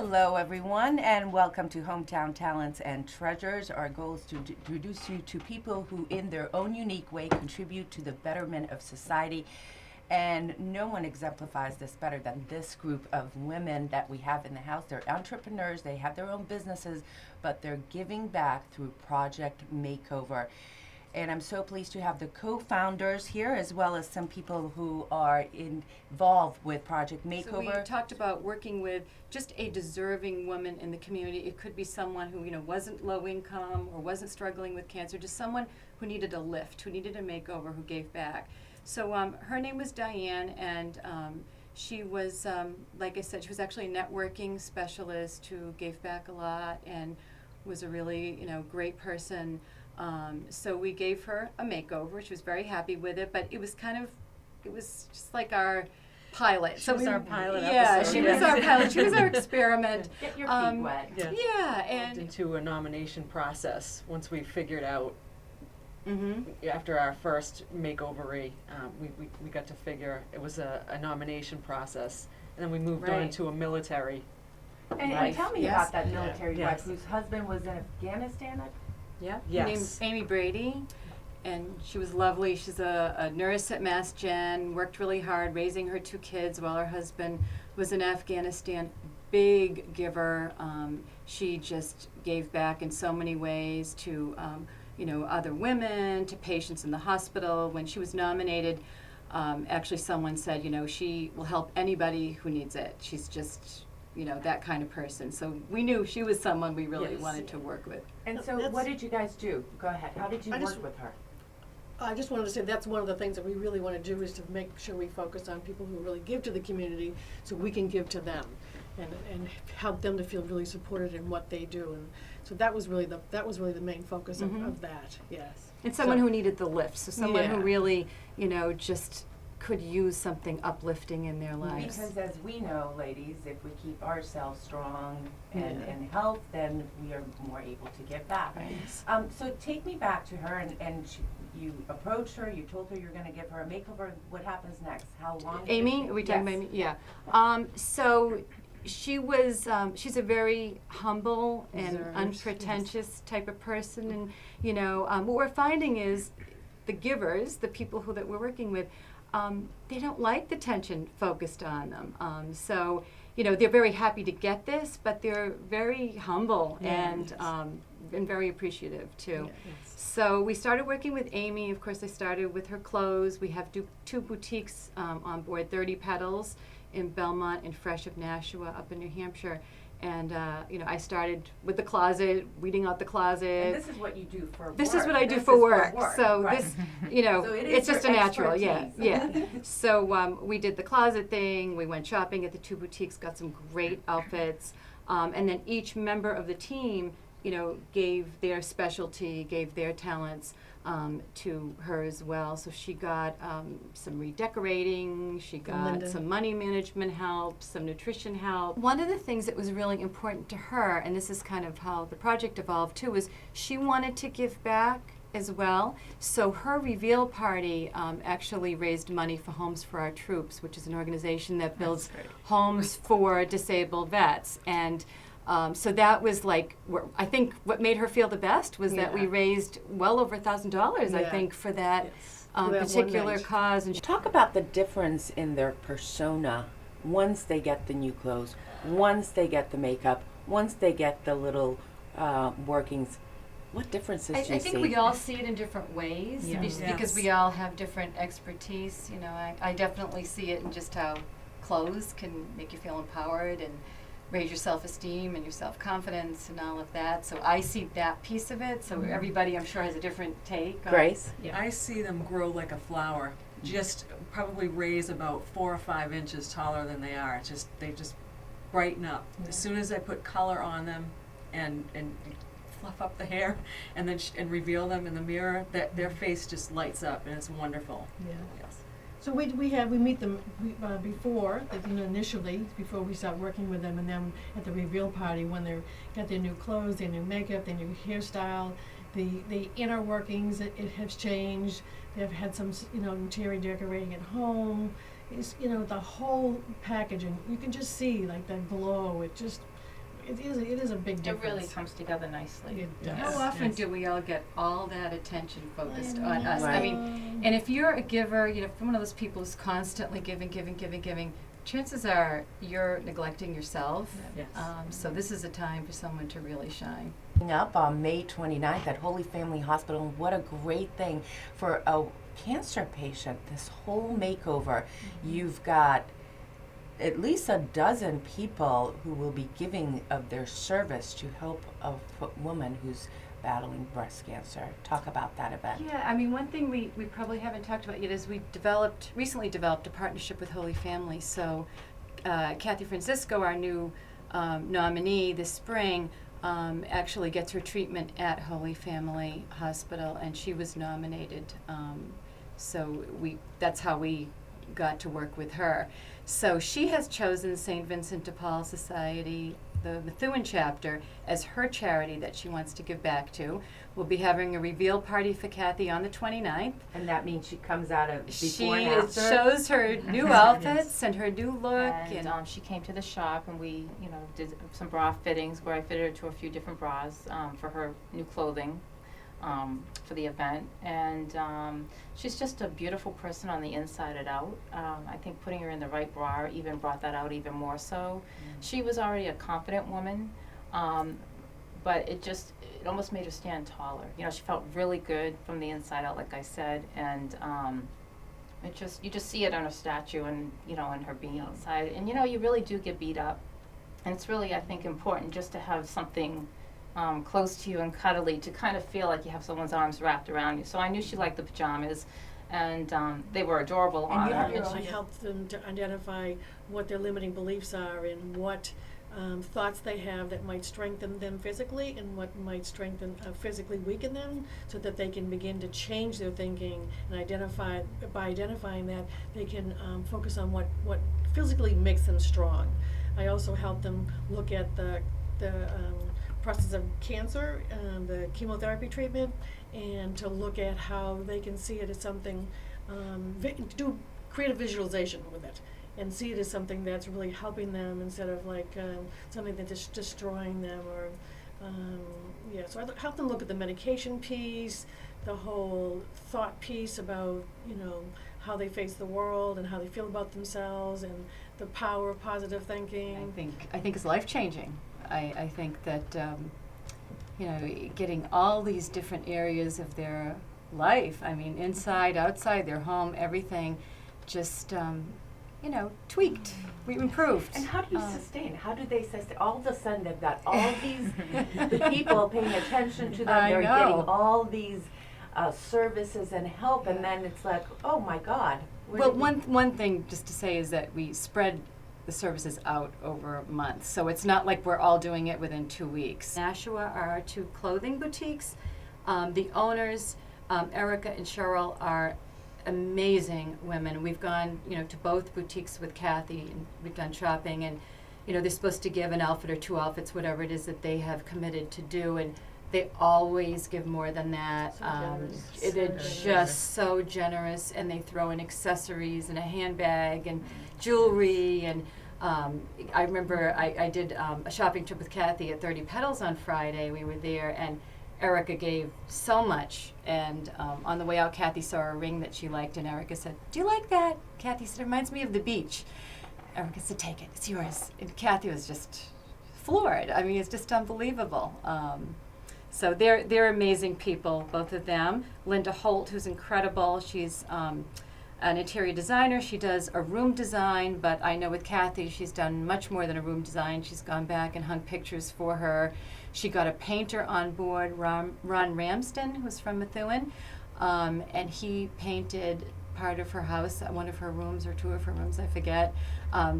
Hello, everyone, and welcome to Hometown Talents and Treasures. Our goal is to introduce you to people who, in their own unique way, contribute to the betterment of society. And no one exemplifies this better than this group of women that we have in the house. They're entrepreneurs, they have their own businesses, but they're giving back through Project Makeover. And I'm so pleased to have the co-founders here, as well as some people who are involved with Project Makeover. So we talked about working with just a deserving woman in the community. It could be someone who, wasn't low income or wasn't struggling with cancer, just someone who needed a lift, who needed a makeover, who gave back. So her name was Diane, and she was, like I said, she was actually a networking specialist who gave back a lot and was a really, great person. So we gave her a makeover. She was very happy with it, but it was just like our pilot. She was our pilot episode. She was our pilot. She was our experiment. Get your feet wet. Yes. Yeah, and into a nomination process once we figured out. Mm-hmm. After our first makeover, we got to figure it was a nomination process, and then we moved on to a military. And tell me about that military wife Yes. whose husband was in Afghanistan. Yeah, Yes. her name's Amy Brady, and she was lovely. She's a nurse at Mass Gen, worked really hard raising her 2 kids while her husband was in Afghanistan. Big giver. She just gave back in so many ways to, other women, to patients in the hospital. When she was nominated, actually someone said, she will help anybody who needs it. She's just that kind of person. So we knew she was someone we really wanted to work with. And so what did you guys do? Go ahead. How did you work with her? I just wanted to say that's one of the things that we really want to do is to make sure we focus on people who really give to the community so we can give to them and help them to feel really supported in what they do. And so that was really the main focus of that, yes. And someone who needed the lift, so someone who Yeah. really, just could use something uplifting in their lives. Because as we know, ladies, if we keep ourselves strong and health, then we are more able to give back. Right. So take me back to her, and you approached her, you told her you're going to give her a makeover. What happens next? How long? Amy, are we talking about Amy? Yeah. So she was, she's a very humble and Reserved, unpretentious type of person. And, what we're finding is the givers, the people that we're working with, they don't like the tension focused on them. So, they're very happy to get this, but they're very humble and very appreciative too. Yes. So we started working with Amy. Of course, I started with her clothes. We have 2 boutiques on board, 30 Petals in Belmont and Fresh of Nashua up in New Hampshire. And, I started with the closet, weeding out the closet. And this is what you do for work. This is what I do for work. So right. this, So it is it's just a your natural, expertise. yeah. So we did the closet thing. We went shopping at the 2 boutiques, got some great outfits. And then each member of the team, gave their specialty, gave their talents to her as well. So she got some redecorating, she got Linda. some money management help, some nutrition help. One of the things that was really important to her, and this is kind of how the project evolved too, was she wanted to give back as well. So her reveal party actually raised money for Homes for Our Troops, which is an organization that builds homes for disabled vets. And so that was like, I think what made her feel the best was that we raised well over $1,000, I think, for that particular night. cause. And Talk about the difference in their persona once they get the new clothes, once they get the makeup, once they get the little workings. What differences do you see? I think we all see it in different ways because Yes. we all have different expertise. I definitely see it in just how clothes can make you feel empowered and raise your self-esteem and your self-confidence and all of that. So I see that piece of it. So everybody, I'm sure, has a different take. Grace? I see them grow like a flower, just probably raise about 4 or 5 inches taller than they are. They just brighten up. As soon as I put color on them and fluff up the hair and then and reveal them in the mirror, their face just lights up and it's wonderful. Yeah. Yes. So we meet them before, initially, before we start working with them, and then at the reveal party when they got their new clothes, their new makeup, their new hairstyle, the inner workings, it has changed. They've had some, interior decorating at home. It's, the whole package, and you can just see like that glow. it is a big It difference. really comes together nicely. It does. How often Yes. do we all get all that attention focused I on us? I Right. mean, and if you're a giver, you know, if you're one of those people who's constantly giving, chances are you're neglecting yourself. Yes. So this is a time for someone to really shine. Up on May 29th at Holy Family Hospital. What a great thing for a cancer patient, this whole makeover. You've got at least a dozen people who will be giving of their service to help a woman who's battling breast cancer. Talk about that event. Yeah, I mean, one thing we probably haven't talked about yet is we recently developed a partnership with Holy Family. So Kathy Francisco, our new nominee this spring, actually gets her treatment at Holy Family Hospital, and she was nominated. So that's how we got to work with her. So she has chosen St. Vincent de Paul Society, the Methuen chapter, as her charity that she wants to give back to. We'll be having a reveal party for Kathy on the 29th. And that means she comes out of before She and after. shows her new outfits and her new look. And she came to the shop, and we, did some bra fittings where I fitted her to a few different bras for her new clothing for the event. And she's just a beautiful person on the inside and out. I think putting her in the right bra even brought that out even more so. She was already a confident woman, but it almost made her stand taller. She felt really good from the inside out, like I said, and you just see it on her statue and, in her being inside. And, you really do get beat up. And it's really, I think, important just to have something close to you and cuddly to kind of feel like you have someone's arms wrapped around you. So I knew she liked the pajamas, and they were adorable on you her. have your And she helps them to identify what their limiting beliefs are and what thoughts they have that might strengthen them physically and what might physically weaken them, so that they can begin to change their thinking and by identifying that, they can focus on what physically makes them strong. I also help them look at the process of cancer, the chemotherapy treatment, and to look at how they can see it as something, do creative visualization with it, and see it as something that's really helping them instead of like something that's just destroying them. Or so I help them look at the medication piece, the whole thought piece about how they face the world and how they feel about themselves, and the power of positive thinking. I think it's life-changing. I think that getting all these different areas of their life, I mean, inside, outside, their home, everything, just tweaked. We improved. And how do you sustain? How do they sustain? All of a sudden, they've got all these the people paying attention to them. I They're know. getting all these services and help, and then it's like, oh my God. where Well, did we- one thing just to say is that we spread the services out over months, so it's not like we're all doing it within 2 weeks. Nashua are our two clothing boutiques. The owners, Erica and Cheryl, are amazing women. We've gone, to both boutiques with Kathy, and we've done shopping, and they're supposed to give an outfit or two outfits, whatever it is that they have committed to do, and they always give more than that. They're just so generous, and they throw in accessories and a handbag and jewelry. And I remember I did a shopping trip with Kathy at 30 Petals on Friday. We were there, and Erica gave so much. And on the way out, Kathy saw a ring that she liked, and Erica said, "Do you like that?" Kathy said, "It reminds me of the beach." Erica said, "Take it, it's yours." And Kathy was just floored. I mean, it's just unbelievable. So they're amazing people, both of them. Linda Holt, who's incredible. She's an interior designer. She does a room design, but I know with Kathy, she's done much more than a room design. She's gone back and hung pictures for her. She got a painter on board, Ron Ramsden, who's from Methuen, and he painted part of her house, one of her rooms or two of her rooms, I forget.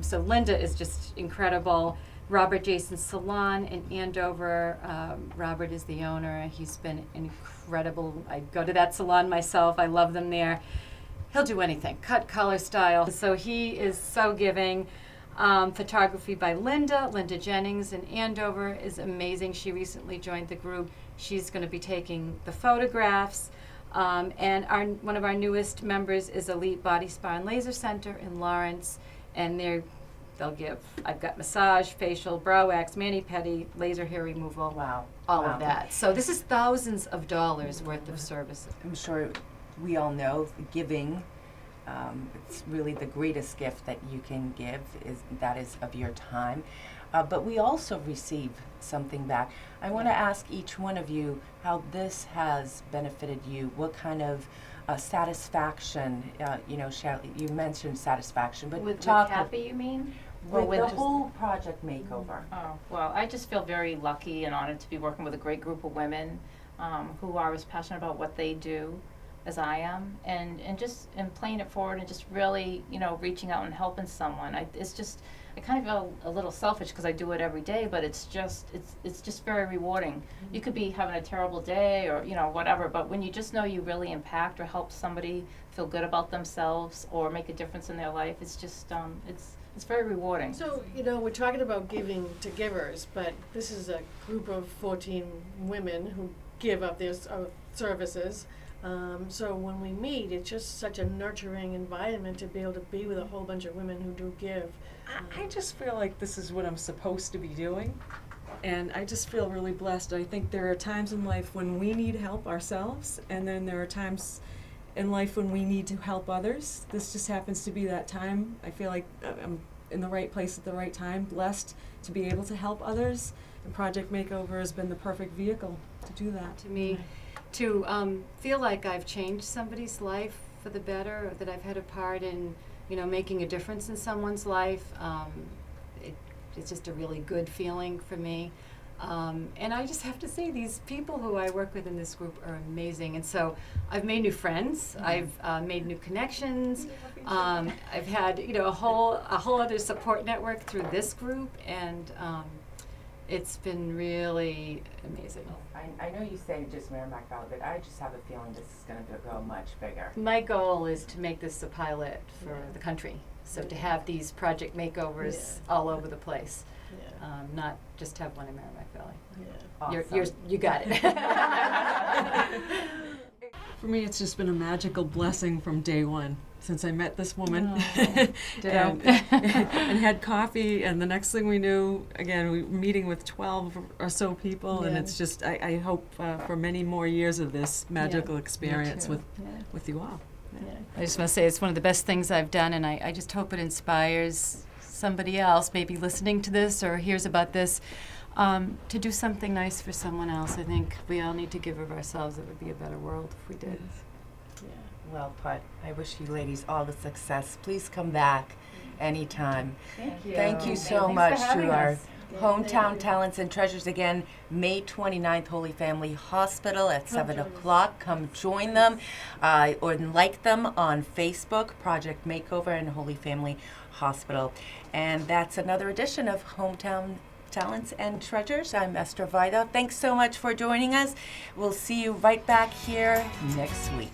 So Linda is just incredible. Robert Jason's salon in Andover. Robert is the owner. He's been incredible. I go to that salon myself. I love them there. He'll do anything, cut, color, style. So he is so giving. Photography by Linda Jennings in Andover is amazing. She recently joined the group. She's going to be taking the photographs. And one of our newest members is Elite Body Spa and Laser Center in Lawrence, and they're they'll give, I've got massage, facial, brow wax, mani-pedi, laser hair removal, Wow. all Wow. of that. So this is thousands of dollars worth of services. I'm sure we all know giving, it's really the greatest gift that you can give, is of your time. But we also receive something back. I want to ask each one of you how this has benefited you. What kind of satisfaction, you mentioned satisfaction, but With talk Kathy, you mean? with the just- whole Project Makeover. Oh, well, I just feel very lucky and honored to be working with a great group of women who are as passionate about what they do as I am, and playing it forward and just really, reaching out and helping someone. I kind of feel a little selfish because I do it every day, but it's just very rewarding. You could be having a terrible day or, whatever, but when you just know you really impact or help somebody feel good about themselves or make a difference in their life, it's just, it's very rewarding. So, we're talking about giving to givers, but this is a group of 14 women who give up their services. So when we meet, it's just such a nurturing environment to be able to be with a whole bunch of women who do give. I just feel like this is what I'm supposed to be doing, and I just feel really blessed. I think there are times in life when we need help ourselves, and then there are times in life when we need to help others. This just happens to be that time. I feel like I'm in the right place at the right time, blessed to be able to help others, and Project Makeover has been the perfect vehicle to do that. To me, to feel like I've changed somebody's life for the better, that I've had a part in, making a difference in someone's life, it's just a really good feeling for me. And I just have to say, these people who I work with in this group are amazing. And so I've made new friends, I've made new connections, I've had, a whole other support network through this group, and it's been really amazing. I know you say just Merrimack Valley, but I just have a feeling this is going to go much bigger. My goal is to make this a pilot for the country, so to have these project makeovers all over the place, not just have one in Merrimack Valley. Awesome. You got it. For me, it's just been a magical blessing from day one. Since I met this woman Ditto. and had coffee, and the next thing we knew, again, we were meeting with 12 or so people, and it's just, I hope for many more years of this magical experience with you all. I just want to say it's one of the best things I've done, and I just hope it inspires somebody else, maybe listening to this or hears about this, to do something nice for someone else. I think we all need to give of ourselves. It would be a better world if we did. Well put. I wish you ladies all the success. Please come back anytime. Thank you. Thank you so Thanks much for having to our us. hometown talents and treasures again. May 29th, Holy Family Hospital at 7 o'clock. Come join them or like them on Facebook, Project Makeover and Holy Family Hospital. And that's another edition of Hometown Talents and Treasures. I'm Eszter Vajda. Thanks so much for joining us. We'll see you right back here next week.